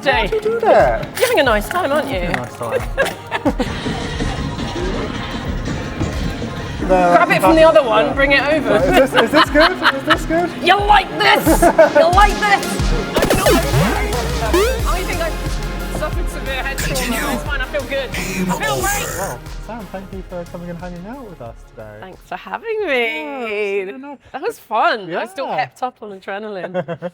day. Why do you do that? You're having a nice time, aren't you? Nice time. Grab it from the other one, bring it over. Is this good? Is this good? You like this? You like this? I think I've suffered severe head trauma. It's fine, I feel good. I feel great. Well, Sam, thank you for coming and hanging out with us today. Thanks for having me. That was fun. I was still pepped up on adrenaline.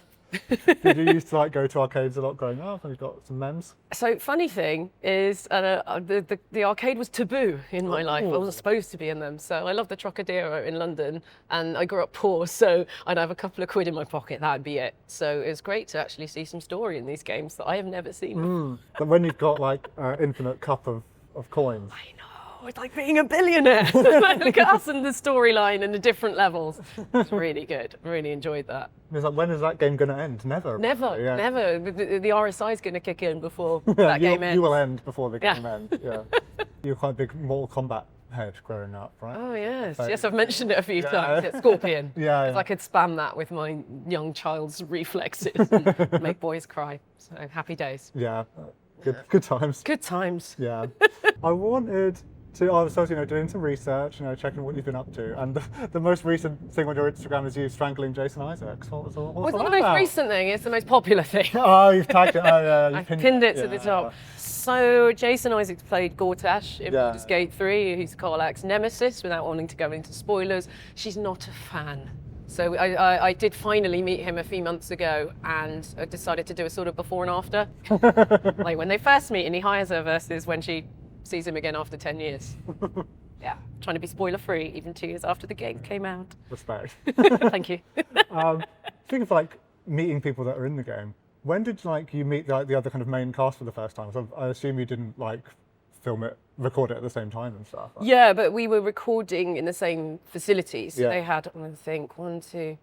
Did you used to go to arcades a lot growing up? Have you got some memes? So funny thing is, the arcade was taboo in my life. I wasn't supposed to be in them. So I love the Trocadero in London, and I grew up poor, so I'd have a couple of quid in my pocket. That'd be it. So it was great to actually see some story in these games that I have never seen. But when you've got an infinite cup of coins. I know. It's like being a billionaire. Look at us and the storyline and the different levels. It's really good. Really enjoyed that. It's like, when is that game going to end? Never. Never, Yeah. never. The RSI is going to kick in before that game ends. You will end before the game ends. Yeah. You were quite a big Mortal Kombat head growing up, right? Oh yes, So- yes, I've mentioned it a few times. It's Scorpion. Yeah. Because I could spam that with my young child's reflexes and make boys cry. So happy days. Yeah. Good times. Good times. Yeah. I wanted to, I was doing some research, checking what you've been up to, and the most recent thing on your Instagram is you strangling Jason Isaacs. What's It's not that the most about? recent thing, it's the most popular thing. Oh, you've tagged it. Oh, yeah. I pinned it to the top. So Jason Isaacs played Gortash in Baldur's Gate 3, who's Karlach's nemesis, without wanting to go into spoilers. She's not a fan. So I did finally meet him a few months ago, and I decided to do a sort of before and after. Like when they first meet and he hires her versus when she sees him again after 10 years. Yeah, trying to be spoiler free even 2 years after the game came out. Respect. Thank you. Speaking of meeting people that are in the game, when did you meet the other kind of main cast for the first time? So I assume you didn't record it at the same time and stuff. Right? Yeah, but we were recording in the same facilities. Yeah. They had, I think, 1, 2,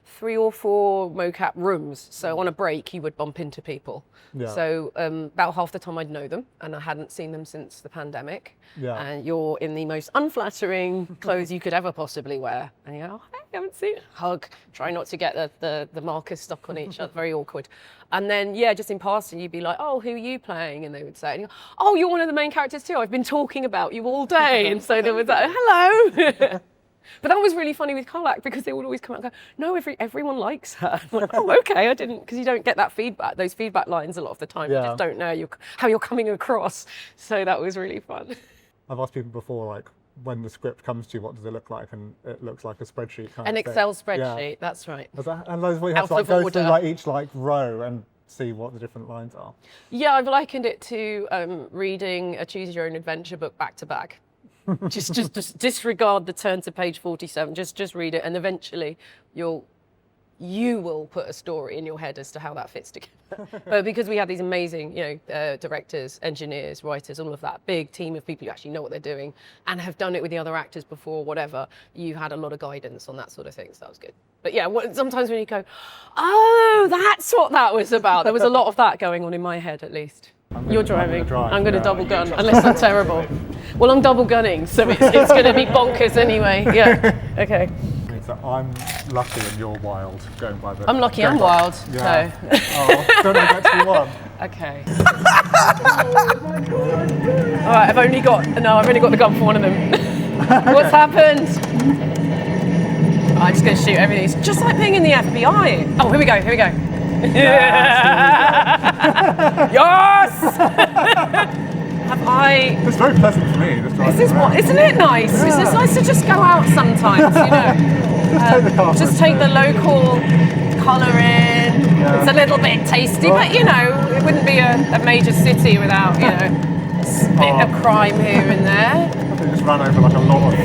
3 or 4 mocap rooms. So on a break, you would bump into people. Yeah. So about half the time I'd know them, and I hadn't seen them since the pandemic. Yeah. And you're in the most unflattering clothes you could ever possibly wear. And you go, oh, hey, I haven't seen it. Hug. Try not to get the markers stuck on each other. Very awkward. And then, just in passing, you'd be like, oh, who are you playing? And they would say, and you go, oh, you're one of the main characters too. I've been talking about you all day. And so there was that, hello. But that was really funny with Karlach, because they would always come out and go, no, everyone likes her. I'm like, oh, okay, I didn't, because you don't get that feedback, those feedback lines a lot of the time. You just don't know how you're coming across. So that was really fun. I've asked people before, when the script comes to you, what does it look like? And it looks like a spreadsheet kind An of thing. Excel spreadsheet, Yeah. that's right. And those where you have to go through each row and see what the different lines are. Yeah, I've likened it to reading a choose your own adventure book back to back. just disregard the turn to page 47. Just read it, and eventually you will put a story in your head as to how that fits together. But because we had these amazing, directors, engineers, writers, all of that big team of people who actually know what they're doing and have done it with the other actors before, whatever, you had a lot of guidance on that sort of thing. So that was good. But yeah, sometimes when you go, oh, that's what that was about. There was a lot of that going on in my head, at least. You're driving. I'm going to double gun, unless I'm terrible. Well, I'm double gunning, so it's going to be bonkers anyway. Yeah. Okay. So I'm lucky and you're wild, going by the... I'm lucky and wild. Yeah. So. Oh, don't know that to be one. Okay. All right, I've only got the gun for one of them. What's happened? I'm just going to shoot everything. It's just like being in the FBI. Oh, here we go. Yes! Have I? It's very pleasant for me. Isn't it nice? Yeah. It's nice to just go out sometimes, just take the local colour in. Yeah. It's a little bit tasty, but it wouldn't be a major city without, a bit of crime here and there. I think just ran over a lot of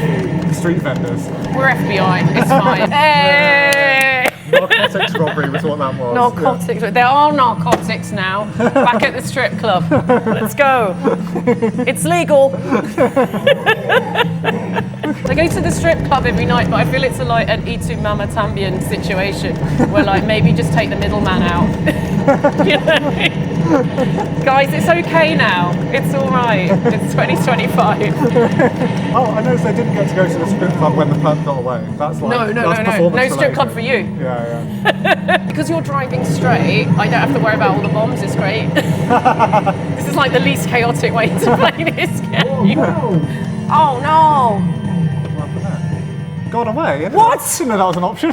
street vendors. We're FBI, it's fine. Hey! Narcotics robbery was what that was. Narcotics. Yeah. There are narcotics now. Back at the strip club. Let's go. It's legal. I go to the strip club every night, but I feel it's like an Itu Mama Tambien situation where like maybe just take the middleman out. You know? Guys, it's okay now. It's all right. It's 2025. Oh, I noticed I didn't get to go to the strip club when the perp got away. That's like No strip club for you. Yeah. Because you're driving straight, I don't have to worry about all the bombs. It's great. This is like the least chaotic way to play this game. Oh no! Got away. What? I didn't know that was an option.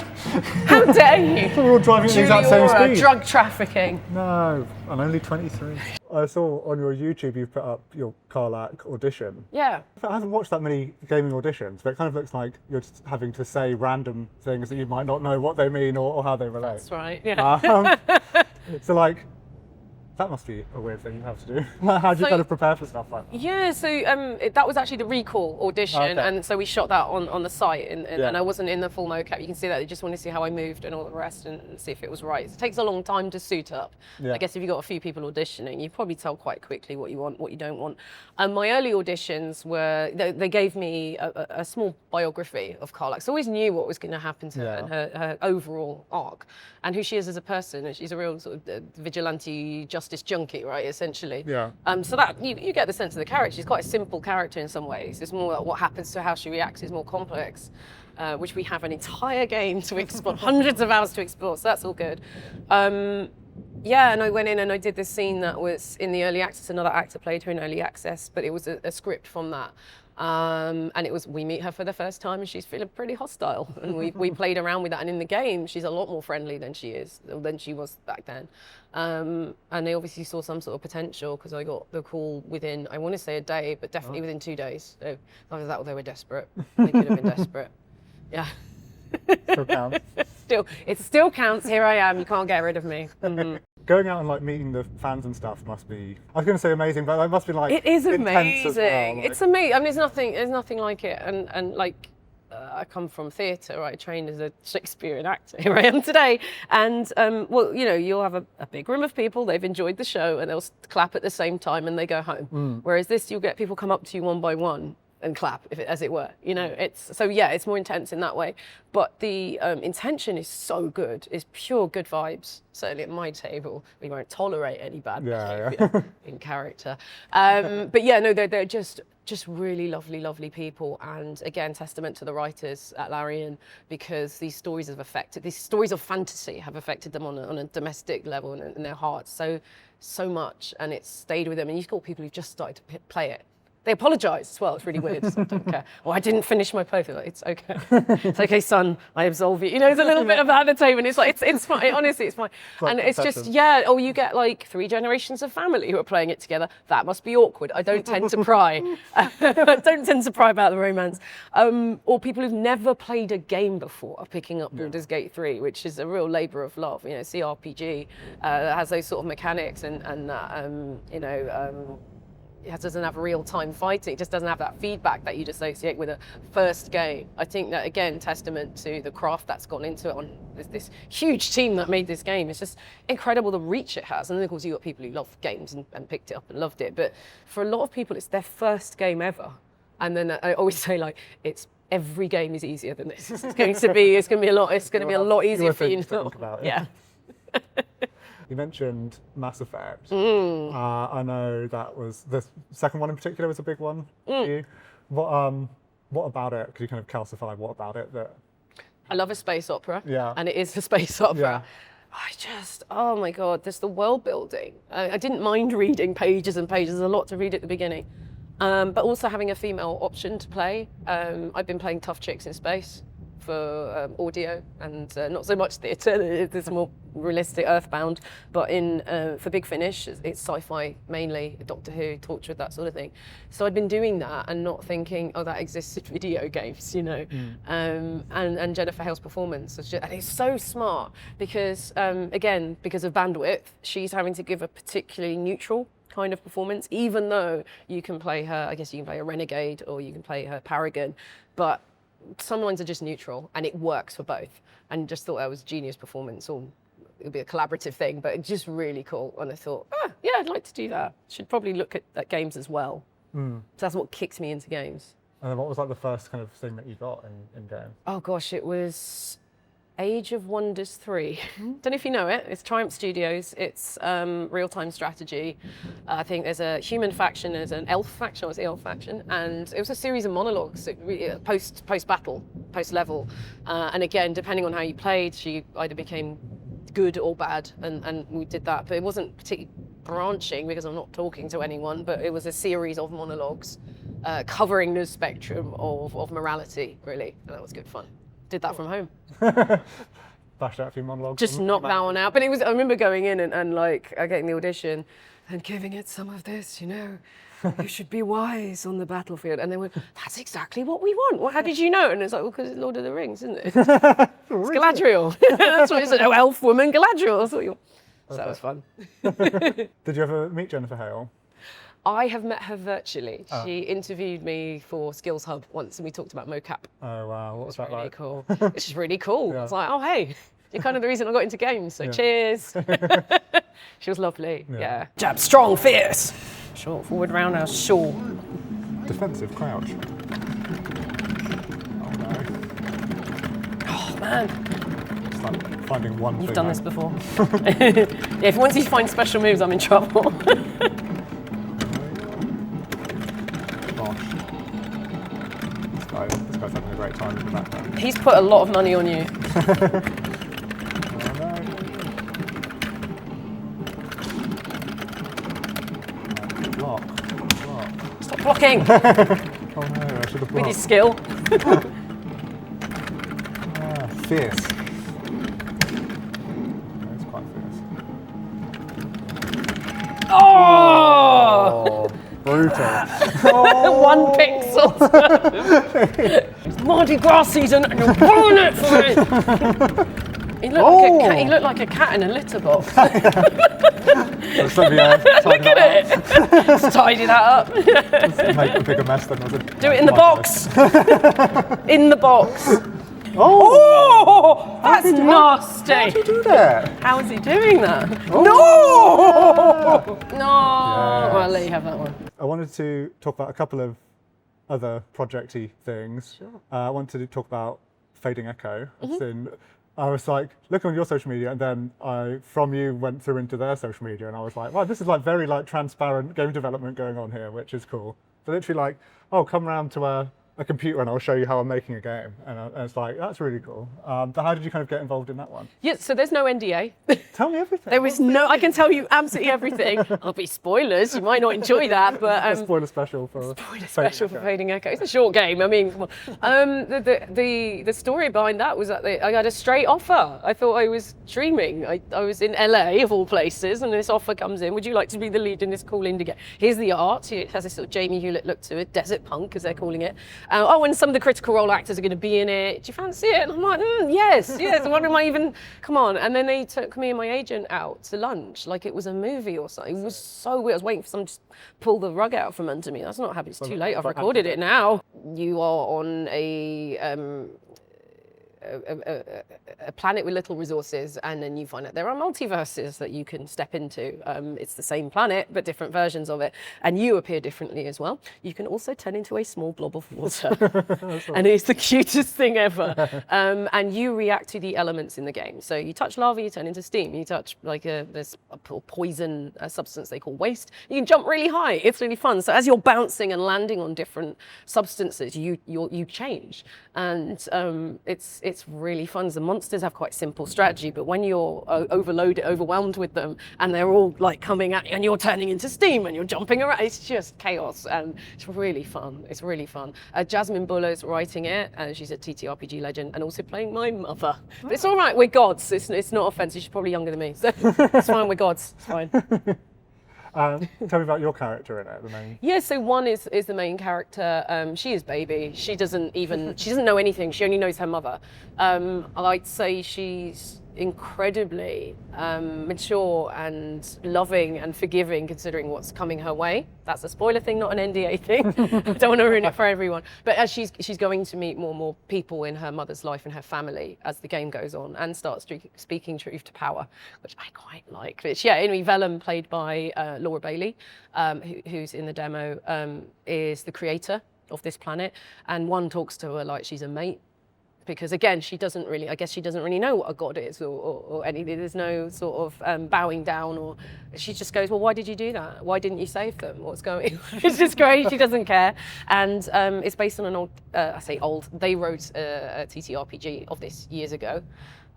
How dare you? We were all driving at the exact same speed. Drug trafficking. No, I'm only 23. I saw on your YouTube you've put up your Karlach audition. Yeah. I haven't watched that many gaming auditions, but it kind of looks like you're just having to say random things that you might not know what they mean or how they relate. That's right, yeah. So like, that must be a weird thing you have to do. How do you kind of prepare for stuff like that? Yeah, so that was actually the recall audition, and so we shot that on the site, and I wasn't in the full mocap. You can see that. They just want to see how I moved and all the rest, and see if it was right. It takes a long time to suit up. Yeah. I guess if you've got a few people auditioning, you probably tell quite quickly what you want, what you don't want. My early auditions were, they gave me a small biography of Karlach. So I always knew what was going to happen to her and her overall arc, and who she is as a person. And she's a real sort of vigilante justice junkie, right, essentially. Yeah. So that you get the sense of the character. She's quite a simple character in some ways. It's more like what happens to how she reacts is more complex, which we have an entire game to explore, hundreds of hours to explore, so that's all good. Yeah, and I went in and I did this scene that was in the early access. Another actor played her in early access, but it was a script from that. And it was, we meet her for the first time and she's feeling pretty hostile. And we played around with that. And in the game, she's a lot more friendly than she was back then. And they obviously saw some sort of potential because I got the call within, I want to say a day, but definitely within 2 days. So either that or they were desperate. They could have been desperate. Yeah. Still counts. It still counts. Here I am. You can't get rid of me. Mm-hmm. Going out and like meeting the fans and stuff must be, I was going to say amazing, but it must be like, it is amazing. Well, like. It's amazing. I mean, there's nothing like it. And like, I come from theatre, right? I trained as a Shakespearean actor. Here I am today. And well, you know, you'll have a big room of people. They've enjoyed the show and they'll clap at the same time and they go home. Whereas this, you'll get people come up to you one by one and clap, as it were. You know, it's more intense in that way. But the intention is so good. It's pure good vibes. Certainly at my table, we won't tolerate any bad behaviour in character. But yeah, no, they're just really lovely people. And again, testament to the writers at Larian, because these stories of fantasy have affected them on a domestic level and in their hearts so much, and it's stayed with them. And you've got people who've just started to play it. They apologise as well. It's really weird. So I don't care. Or I didn't finish my play. Like, it's okay. It's okay, son. I absolve you. You know, there's a little bit of that at the table. And it's like, it's fine. Honestly, it's fine. And it's just, or you get like 3 generations of family who are playing it together. That must be awkward. I don't tend to pry. I don't tend to pry about the romance. Or people who've never played a game before are picking up Baldur's Gate 3, which is a real labour of love. You know, CRPG that has those sort of mechanics and you know, it doesn't have real-time fighting. It just doesn't have that feedback that you'd associate with a first game. I think that, again, testament to the craft that's gone into it on this huge team that made this game. It's just incredible the reach it has. And then, of course, you've got people who love games and picked it up and loved it. But for a lot of people, it's their first game ever. And then I always say, like, every game is easier than this. It's going to be a lot easier for you. Think about it. Yeah. You mentioned Mass Effect. I know that was the second one in particular was a big one for you. What about it? Could you kind of calcify what about it that? I love a space opera. Yeah. And it is a space opera. Yeah. Oh my God, there's the world building. I didn't mind reading pages and pages. There's a lot to read at the beginning. But also having a female option to play. I've been playing tough chicks in space for audio and not so much theatre. It's more realistic, earthbound. But for Big Finish, it's sci-fi mainly, Doctor Who, Torchwood, that sort of thing. So I'd been doing that and not thinking, oh, that exists in video games, you know. And Jennifer Hale's performance, and it's so smart because, again, because of bandwidth, she's having to give a particularly neutral kind of performance, even though you can play her, I guess you can play a renegade or you can play her paragon, but some lines are just neutral and it works for both. And just thought that was genius performance, or it would be a collaborative thing, but it's just really cool. And I thought, yeah, I'd like to do that. Should probably look at games as well. So that's what kicks me into games. And then what was like the first kind of thing that you got in game? Oh gosh, it was Age of Wonders 3. Don't know if you know it. It's Triumph Studios. It's real-time strategy. I think there's a human faction, there's an elf faction, or was the elf faction, and it was a series of monologues post-battle, post-level. And again, depending on how you played, you either became good or bad, and we did that. But it wasn't particularly branching because I'm not talking to anyone, but it was a series of monologues covering the spectrum of morality, really. And that was good fun. Did that from home. Bashed out a few monologues. Just knocked that one out. But it was, I remember going in and like getting the audition and giving it some of this, you know, you should be wise on the battlefield. And they went, that's exactly what we want. Well, how did you know? And it's like, well, because it's Lord of the Rings, isn't it? It's Galadriel. That's what it said. Oh, elf woman Galadriel. That's what you. So that was fun. Did you ever meet Jennifer Hale? I have met her virtually. She interviewed me for Skills Hub once and we talked about mocap. Oh wow, what was that really like? Cool. It's just really cool. Yeah. It's like, oh hey, you're kind of the reason I got into games, so cheers. She was lovely, yeah. Jab, strong, fierce. Short, forward, roundhouse, short. Defensive crouch. Oh no. Oh man. It's like finding one You've thing done out. this before. Yeah, if once you find special moves, I'm in trouble. This guy's having a great time in the background. He's put a lot of money on you. Oh no. Block. Stop blocking Oh no, I should have blocked. with his skill. Fierce. It's quite fierce. Oh! Brutal. 1 pixel. It's Mardi Gras season and you're blowing it for me. He looked like a cat in a litter box. Look at it. Just tidy that up. Make a bigger mess than was it. Do it in the box. In the box. Oh! That's nasty. How did you do that? How is he doing that? Oh, No! yeah. No! Well, I'll let you have that one. I wanted to talk about a couple of other projecty things. Sure. I wanted to talk about Fading Echo. I was like, looking on your social media, and then I, from you, went through into their social media, and I was like, wow, this is like very like transparent game development going on here, which is cool. So literally like, oh, come round to a computer and I'll show you how I'm making a game. And it's like, that's really cool. But how did you kind of get involved in that one? Yes, so there's no NDA. Tell me everything. There was no, I can tell you absolutely everything. I'll be spoilers, you might not enjoy that, but... a spoiler special for Fading Echo. It's a short game, I mean, come on. The story behind that was that I had a straight offer. I thought I was dreaming. I was in LA, of all places, and this offer comes in. Would you like to be the lead in this cool indie game? Here's the art. It has this sort of Jamie Hewlett look to it, desert punk, as they're calling it. And some of the critical role actors are going to be in it. Do you fancy it? And I'm like, yes. What am I even? Come on. And then they took me and my agent out to lunch, like it was a movie or something. It was so weird. I was waiting for someone to just pull the rug out from under me. That's not happening. It's too late. I've recorded it now. You are on a planet with little resources, and then you find out there are multiverses that you can step into. It's the same planet, but different versions of it, and you appear differently as well. You can also turn into a small blob of water, and it's the cutest thing ever. And you react to the elements in the game. So you touch lava, you turn into steam. You touch like there's a poison substance they call waste. You can jump really high. It's really fun. So as you're bouncing and landing on different substances, you change, and it's really fun. The monsters have quite simple strategy, but when you're overwhelmed with them, and they're all like coming at you, and you're turning into steam, and you're jumping around, it's just chaos, and it's really fun. It's really fun. Jasmine Buller's writing it, and she's a TTRPG legend, and also playing my mother. But it's all right. We're gods. It's not offensive. She's probably younger than me, so it's fine. We're gods. It's fine. Tell me about your character in it, the main. Yeah, so one is the main character. She is baby. She doesn't know anything. She only knows her mother. I'd say she's incredibly mature and loving and forgiving, considering what's coming her way. That's a spoiler thing, not an NDA thing. I don't want to ruin it for everyone. But as she's going to meet more and more people in her mother's life and her family as the game goes on, and starts speaking truth to power, which I quite like. But yeah, anyway, Vellum, played by Laura Bailey, who's in the demo, is the creator of this planet, and one talks to her like she's a mate. Because again, she doesn't really know what a god is or anything. There's no sort of bowing down, or she just goes, well, why did you do that? Why didn't you save them? What's going on? It's just great. She doesn't care. And it's based on an old, I say old, they wrote a TTRPG of this years ago.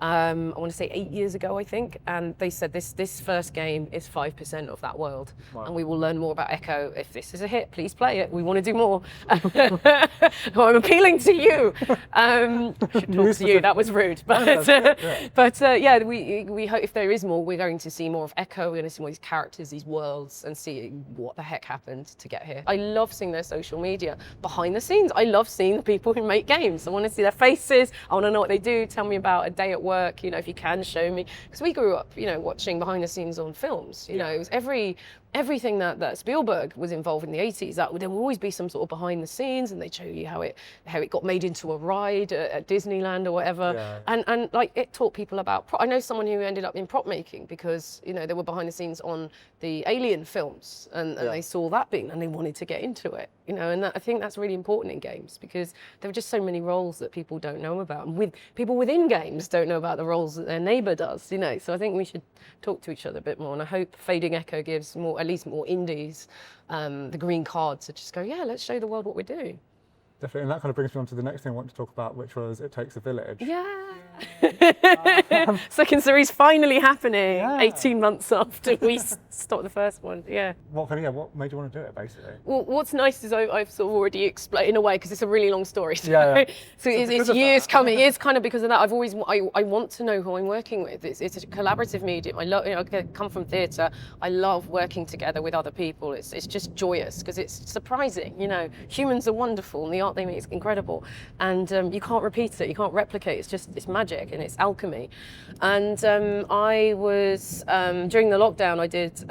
I want to say 8 years ago, I think, and they said this first game is 5% of that world. Wow. And we will learn more about Echo. If this is a hit, please play it. We want to do more. I'm appealing to you. I should talk to you. That was rude, but yeah, we hope if there is more, we're going to see more of Echo. We're going to see more of these characters, these worlds, and see what the heck happened to get here. I love seeing their social media behind the scenes. I love seeing the people who make games. I want to see their faces. I want to know what they do. Tell me about a day at work, if you can show me, because we grew up, watching behind the scenes on films. It was everything that Spielberg was involved in the 80s. That there would always be some sort of behind the scenes, and they'd show you how it got made into a ride at Disneyland or whatever. Yeah. And like it taught people about. I know someone who ended up in prop making because they were behind the scenes on the Alien films, and they saw that being, and they wanted to get into it. And I think that's really important in games, because there are just so many roles that people don't know about, and people within games don't know about the roles that their neighbour does. So I think we should talk to each other a bit more, and I hope Fading Echo gives at least more indies the green card to just go, yeah, let's show the world what we're doing. Definitely, and that kind of brings me on to the next thing I want to talk about, which was It Takes a Village. Yeah. Second series finally happening, 18 months after we stopped the first one. Yeah. What made you want to do it, basically? Well, what's nice is I've sort of already explained in a way, because it's a really long story. So, so it's years coming. It's kind of because of that. I want to know who I'm working with. It's a collaborative medium. I love. I come from theatre. I love working together with other people. It's just joyous because it's surprising. Humans are wonderful, and the art they make is incredible, and you can't repeat it. You can't replicate. It's magic and it's alchemy. And I was during the lockdown, I did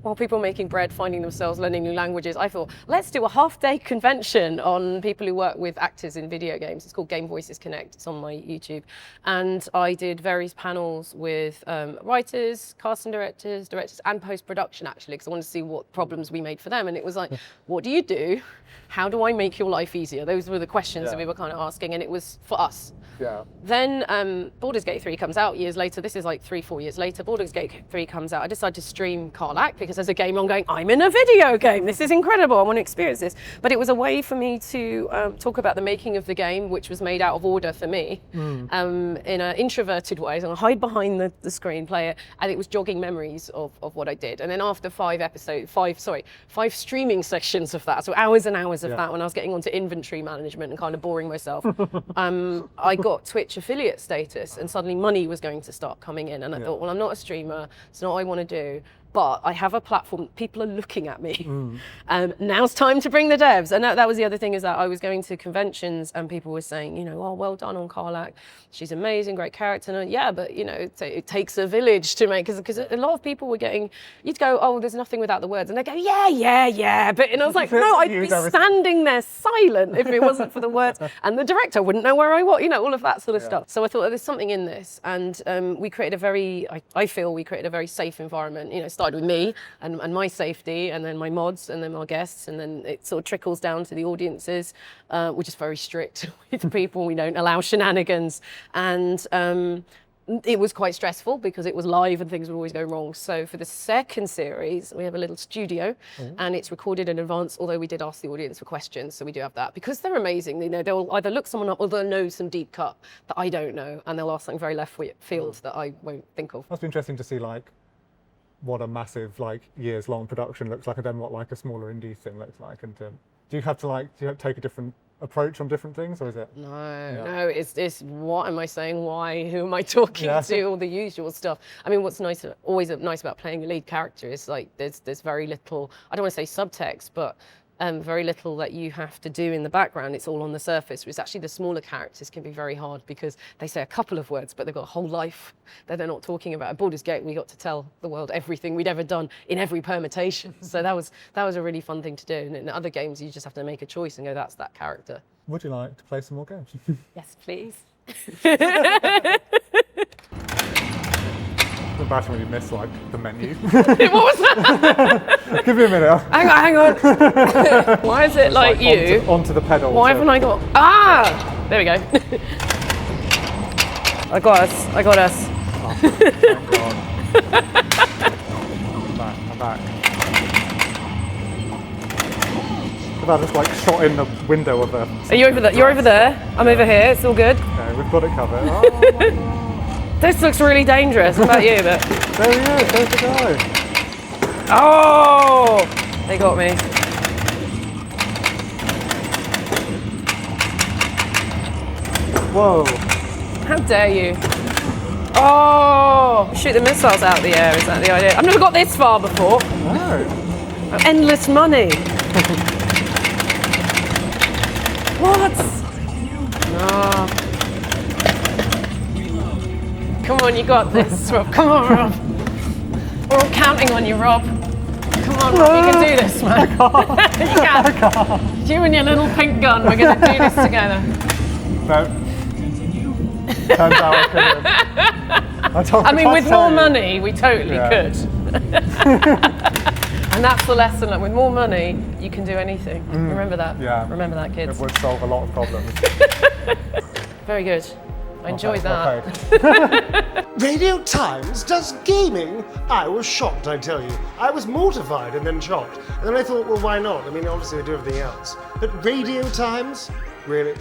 while people making bread, finding themselves learning new languages, I thought, let's do a half-day convention on people who work with actors in video games. It's called Game Voices Connect. It's on my YouTube. And I did various panels with writers, casting directors, and post-production, actually, because I wanted to see what problems we made for them. And it was like, what do you do? How do I make your life easier? Those were the questions that we were kind of asking, and it was for us. Yeah. Then Baldur's Gate 3 comes out years later. This is like 3-4 years later. Baldur's Gate 3 comes out. I decided to stream Karlach because there's a game on going, I'm in a video game. This is incredible. I want to experience this. But it was a way for me to talk about the making of the game, which was made out of order for me, in an introverted way. So I hide behind the screen, play it, and it was jogging memories of what I did. And then after 5 streaming sessions of that, so hours and hours of that, when I was getting onto inventory management and kind of boring myself, I got Twitch affiliate status, and suddenly money was going to start coming in. And I thought, well, I'm not a streamer. It's not what I want to do. But I have a platform, people are looking at me. Now's time to bring the devs. And that was the other thing, is that I was going to conventions and people were saying, oh, well done on Karlach. She's amazing, great character. And but it takes a village to make, because a lot of people were getting, you'd go, oh, there's nothing without the words. And they go, yeah. But and I was like, no, I'd be standing there silent if it wasn't for the words. And the director wouldn't know where I was, all of that sort of stuff. So I thought, there's something in this. And we created I feel we created a very safe environment. Started with me and my safety, and then my mods, and then our guests, and then it sort of trickles down to the audiences. We're just very strict with people. We don't allow shenanigans. And it was quite stressful because it was live and things would always go wrong. So for the second series, we have a little studio and it's recorded in advance, although we did ask the audience for questions. So we do have that because they're amazing. They'll either look someone up or they'll know some deep cut that I don't know. And they'll ask something very left field that I won't think of. Must be interesting to see what a massive years-long production looks like, and then what a smaller indie thing looks like. And do you have to take a different approach on different things, or is it? No, it's what am I saying? Why? Who am I talking to? All the usual stuff. I mean, what's always nice about playing a lead character is there's very little, I don't want to say subtext, but very little that you have to do in the background. It's all on the surface, whereas actually the smaller characters can be very hard because they say a couple of words, but they've got a whole life that they're not talking about. At Baldur's Gate, we got to tell the world everything we'd ever done in every permutation. So that was a really fun thing to do. And in other games, you just have to make a choice and go, that's that character. Would you like to play some more games? Yes, please. The embarrassing when you miss like the menu. What was that? Give me a minute. Hang on. Why is it like you? Onto the pedal. Why haven't I got... Ah! There we go. I got us. Oh, thank God. I'm back. I just like shot in the window of the... Are you over there? You're over there. I'm over here. It's all good. Okay, we've got it covered. Oh my God. This looks really dangerous. What about you? But there he is. There's the guy. oh, they got me. Whoa. How dare you? Oh, shoot the missiles out of the air. Is that the idea? I've never got this far before. No. Endless money. What? Oh. Come on, you got this, Rob. Come on, Rob. We're all counting on you, Rob. Come on, Rob, you can do this, man. You can. You and your little pink gun, we're going to do this together. No. Turns out I couldn't. I mean, with more money, we totally could. And that's the lesson, like, with more money, you can do anything. Remember that. Yeah. Remember that, kids. It would solve a lot of problems. Very good. I enjoyed that. Okay. Radio Times does gaming? I was shocked, I tell you. I was mortified and then shocked. And then I thought, well, why not? I mean, obviously they do everything else. But Radio Times? Really?